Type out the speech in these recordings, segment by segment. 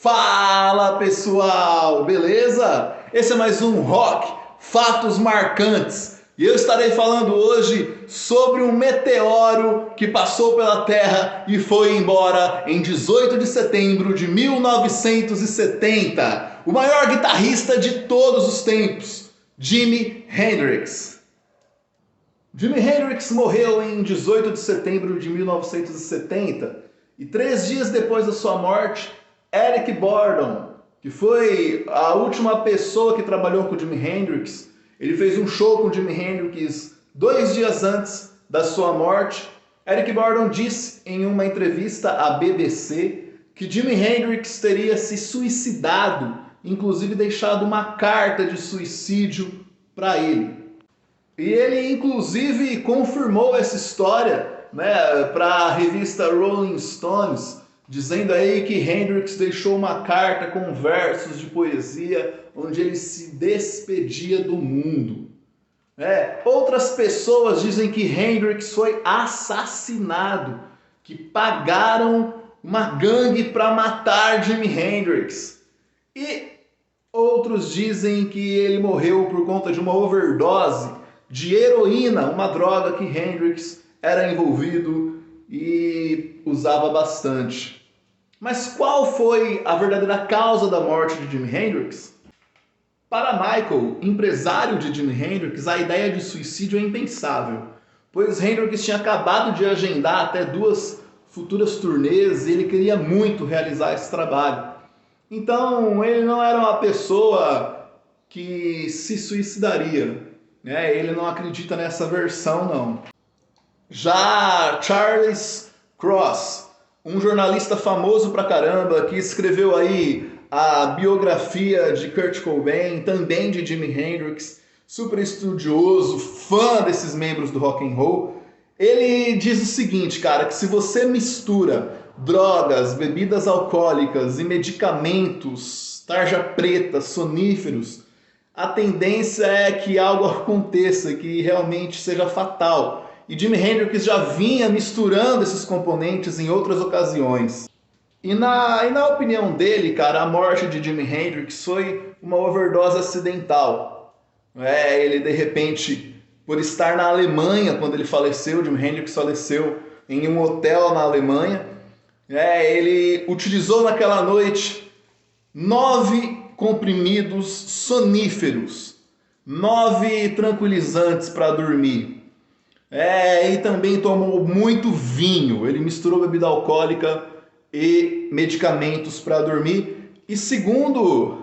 Fala pessoal, beleza? Esse é mais um Rock Fatos Marcantes e eu estarei falando hoje sobre um meteoro que passou pela Terra e foi embora em 18 de setembro de 1970. O maior guitarrista de todos os tempos, Jimi Hendrix. Jimi Hendrix morreu em 18 de setembro de 1970 e 3 dias depois da sua morte, Eric Burdon, que foi a última pessoa que trabalhou com Jimi Hendrix, ele fez um show com Jimi Hendrix 2 dias antes da sua morte. Eric Burdon disse em uma entrevista à BBC que Jimi Hendrix teria se suicidado, inclusive deixado uma carta de suicídio para ele. E ele inclusive confirmou essa história, para a revista Rolling Stones, dizendo aí que Hendrix deixou uma carta com versos de poesia onde ele se despedia do mundo. Outras pessoas dizem que Hendrix foi assassinado, que pagaram uma gangue para matar Jimi Hendrix. E outros dizem que ele morreu por conta de uma overdose de heroína, uma droga que Hendrix era envolvido e usava bastante. Mas qual foi a verdadeira causa da morte de Jimi Hendrix? Para Michael, empresário de Jimi Hendrix, a ideia de suicídio é impensável, pois Hendrix tinha acabado de agendar até 2 futuras turnês e ele queria muito realizar esse trabalho. Então ele não era uma pessoa que se suicidaria, ele não acredita nessa versão não. Já Charles Cross, um jornalista famoso pra caramba, que escreveu aí a biografia de Kurt Cobain, também de Jimi Hendrix, super estudioso, fã desses membros do rock and roll, ele diz o seguinte, cara, que se você mistura drogas, bebidas alcoólicas e medicamentos, tarja preta, soníferos, a tendência é que algo aconteça, que realmente seja fatal. E Jimi Hendrix já vinha misturando esses componentes em outras ocasiões. E na opinião dele, cara, a morte de Jimi Hendrix foi uma overdose acidental. Ele, de repente, por estar na Alemanha quando ele faleceu, Jimi Hendrix faleceu em um hotel na Alemanha, ele utilizou naquela noite 9 comprimidos soníferos, 9 tranquilizantes para dormir. E também tomou muito vinho, ele misturou bebida alcoólica e medicamentos para dormir. E segundo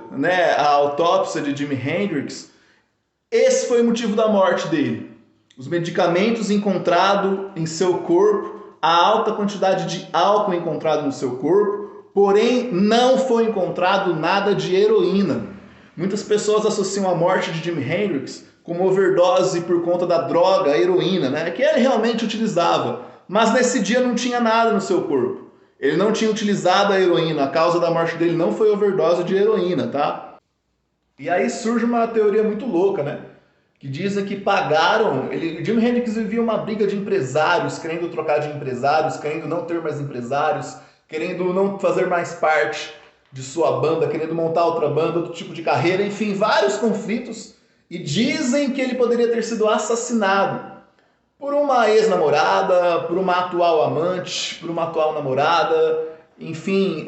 a autópsia de Jimi Hendrix, esse foi o motivo da morte dele. Os medicamentos encontrados em seu corpo, a alta quantidade de álcool encontrado no seu corpo, porém não foi encontrado nada de heroína. Muitas pessoas associam a morte de Jimi Hendrix como overdose por conta da droga, a heroína, que ele realmente utilizava. Mas nesse dia não tinha nada no seu corpo. Ele não tinha utilizado a heroína, a causa da morte dele não foi overdose de heroína, tá? E aí surge uma teoria muito louca, que dizem que pagaram... Jimi Hendrix vivia uma briga de empresários, querendo trocar de empresários, querendo não ter mais empresários, querendo não fazer mais parte de sua banda, querendo montar outra banda, outro tipo de carreira, enfim, vários conflitos. E dizem que ele poderia ter sido assassinado por uma ex-namorada, por uma atual amante, por uma atual namorada, enfim,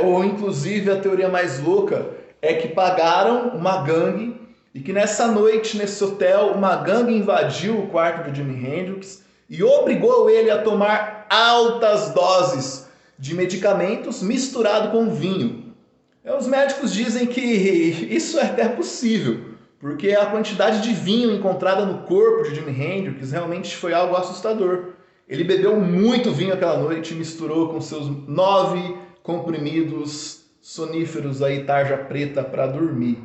ou inclusive a teoria mais louca é que pagaram uma gangue e que nessa noite, nesse hotel, uma gangue invadiu o quarto de Jimi Hendrix e obrigou ele a tomar altas doses de medicamentos misturado com vinho. Os médicos dizem que isso é até possível, porque a quantidade de vinho encontrada no corpo de Jimi Hendrix realmente foi algo assustador. Ele bebeu muito vinho aquela noite e misturou com seus 9 comprimidos soníferos aí, tarja preta, para dormir.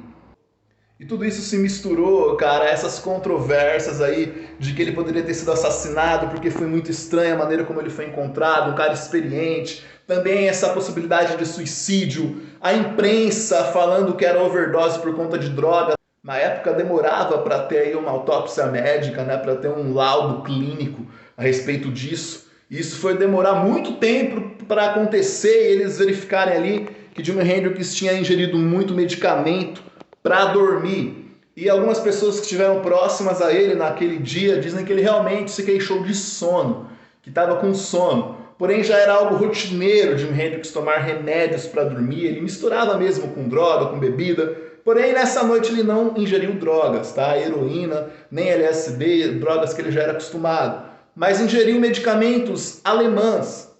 E tudo isso se misturou, cara, essas controvérsias aí de que ele poderia ter sido assassinado porque foi muito estranha a maneira como ele foi encontrado, um cara experiente. Também essa possibilidade de suicídio, a imprensa falando que era overdose por conta de droga. Na época demorava para ter aí uma autópsia médica, para ter um laudo clínico a respeito disso. Isso foi demorar muito tempo para acontecer e eles verificarem ali que Jimi Hendrix tinha ingerido muito medicamento para dormir. E algumas pessoas que estiveram próximas a ele naquele dia dizem que ele realmente se queixou de sono, que estava com sono. Porém, já era algo rotineiro de Jimi Hendrix tomar remédios para dormir. Ele misturava mesmo com droga, com bebida. Porém, nessa noite ele não ingeriu drogas, tá? Heroína, nem LSD, drogas que ele já era acostumado. Mas ingeriu medicamentos alemães,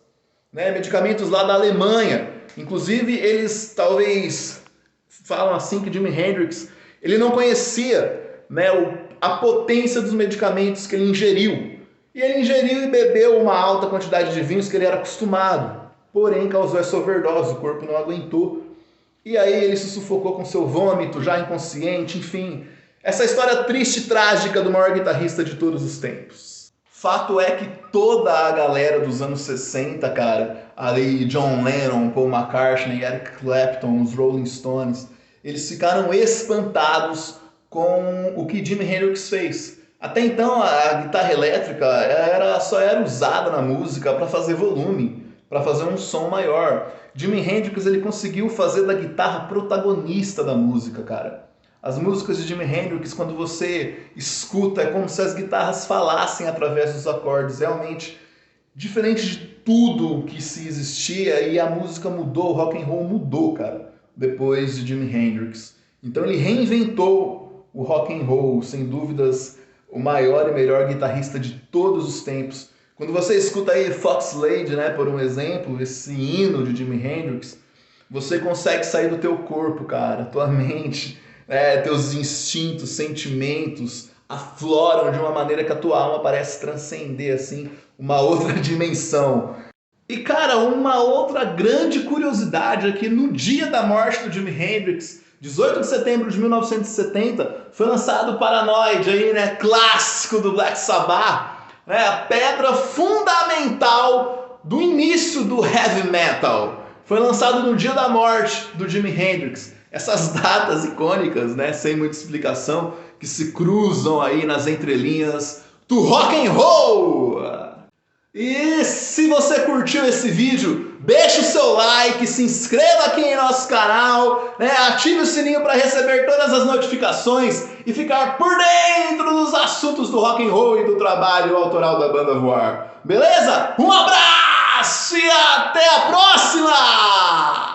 né? Medicamentos lá da Alemanha. Inclusive, eles talvez falam assim que Jimi Hendrix ele não conhecia, né, a potência dos medicamentos que ele ingeriu. E ele ingeriu e bebeu uma alta quantidade de vinhos que ele era acostumado. Porém, causou essa overdose, o corpo não aguentou. E aí ele se sufocou com seu vômito, já inconsciente, enfim. Essa história triste e trágica do maior guitarrista de todos os tempos. Fato é que toda a galera dos anos 60, cara, ali John Lennon, Paul McCartney, Eric Clapton, os Rolling Stones, eles ficaram espantados com o que Jimi Hendrix fez. Até então a guitarra elétrica só era usada na música para fazer volume, para fazer um som maior. Jimi Hendrix ele conseguiu fazer da guitarra protagonista da música, cara. As músicas de Jimi Hendrix, quando você escuta, é como se as guitarras falassem através dos acordes. Realmente, diferente de tudo que se existia, e a música mudou, o rock and roll mudou, cara, depois de Jimi Hendrix. Então ele reinventou o rock and roll, sem dúvidas, o maior e melhor guitarrista de todos os tempos. Quando você escuta aí Foxlade, né, por um exemplo, esse hino de Jimi Hendrix, você consegue sair do teu corpo, cara, tua mente, teus instintos, sentimentos afloram de uma maneira que a tua alma parece transcender, assim, uma outra dimensão. E, cara, uma outra grande curiosidade é que no dia da morte do Jimi Hendrix, 18 de setembro de 1970, foi lançado Paranoid, aí, né, clássico do Black Sabbath, né, a pedra fundamental do início do heavy metal. Foi lançado no dia da morte do Jimi Hendrix. Essas datas icônicas, né, sem muita explicação, que se cruzam aí nas entrelinhas do rock and roll. E se você curtiu esse vídeo, deixa o seu like, se inscreva aqui em nosso canal, né, ative o sininho para receber todas as notificações e ficar por dentro dos assuntos do rock and roll e do trabalho autoral da banda Voar. Beleza? Um abraço e até a próxima!